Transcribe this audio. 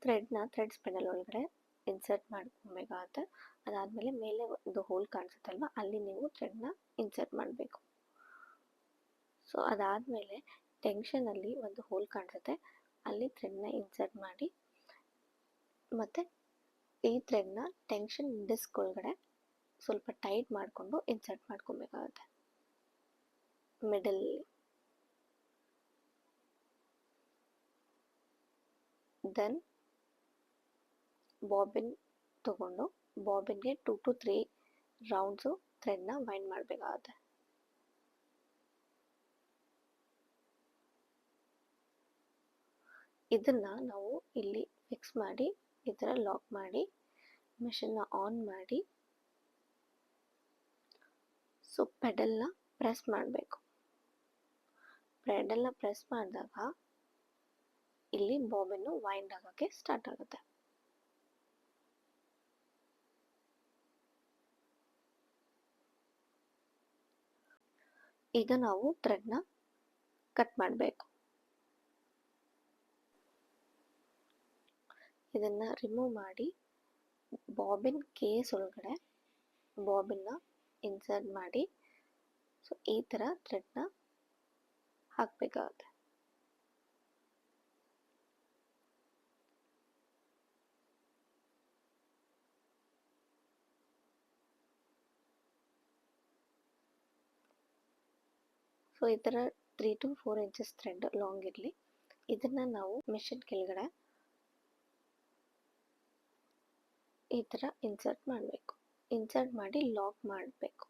Thread ಸ್ಪಿನ್ನಲ್ ಒಳಗಡೆ insert ಮಾಡ್ಕೊಬೇಕಾಗತ್ತೆ. ಅದಾದಮೇಲೆ ಮೇಲೆ ಒಂದು ಹೋಲ್ ಕಾಣಿಸುತ್ತಲ್ವ, ಅಲ್ಲಿ ನೀವು ಥ್ರೆಡ್ನ ಇನ್ಸರ್ಟ್ ಮಾಡಬೇಕು. ಸೊ ಅದಾದಮೇಲೆ ಟೆನ್ಷನಲ್ಲಿ ಒಂದು ಹೋಲ್ ಕಾಣಿಸುತ್ತೆ, ಅಲ್ಲಿ ಥ್ರೆಡ್ನ ಇನ್ಸರ್ಟ್ ಮಾಡಿ, ಮತ್ತು ಈ ಥ್ರೆಡ್ನ ಟೆನ್ಷನ್ ಡಿಸ್ಕ್ ಒಳಗಡೆ ಸ್ವಲ್ಪ ಟೈಟ್ ಮಾಡಿಕೊಂಡು ಇನ್ಸರ್ಟ್ ಮಾಡ್ಕೊಬೇಕಾಗತ್ತೆ ಮಿಡಲಲ್ಲಿ. ದೆನ್ ಬಾಬಿನ್ ತಗೊಂಡು ಬಾಬಿನ್ಗೆ 2 to 3 ರೌಂಡ್ಸು ಥ್ರೆಡ್ನ ವೈಂಡ್ ಮಾಡಬೇಕಾಗತ್ತೆ. ಇದನ್ನು ನಾವು ಇಲ್ಲಿ ಫಿಕ್ಸ್ ಮಾಡಿ ಈ ಥರ ಲಾಕ್ ಮಾಡಿ ಮಿಷನ್ನ ಆನ್ ಮಾಡಿ, ಸೊ ಪೆಡಲ್ನ ಪ್ರೆಸ್ ಮಾಡಬೇಕು. ಪೆಡಲ್ನ ಪ್ರೆಸ್ ಮಾಡಿದಾಗ ಇಲ್ಲಿ ಬಾಬಿನ್ನು ವೈಂಡ್ ಆಗೋಕ್ಕೆ ಸ್ಟಾರ್ಟ್ ಆಗುತ್ತೆ. ಈಗ ನಾವು ಥ್ರೆಡ್ನ ಕಟ್ ಮಾಡಬೇಕು. ಇದನ್ನು ರಿಮೂವ್ ಮಾಡಿ ಬಾಬಿನ್ ಕೇಸ್ ಒಳಗಡೆ ಬಾಬಿನ್ನ ಇನ್ಸರ್ಟ್ ಮಾಡಿ, ಸೊ ಈ ಥರ ಥ್ರೆಡ್ನ ಹಾಕಬೇಕಾಗುತ್ತೆ. ಸೊ ಈ ಥರ 3 to 4 ಇಂಚಸ್ ಥ್ರೆಡ್ ಲಾಂಗ್ ಇರಲಿ. ಇದನ್ನು ನಾವು ಮಿಷಿನ್ ಕೆಳಗಡೆ ಈ ಥರ ಇನ್ಸರ್ಟ್ ಮಾಡಬೇಕು. ಇನ್ಸರ್ಟ್ ಮಾಡಿ ಲಾಕ್ ಮಾಡಬೇಕು.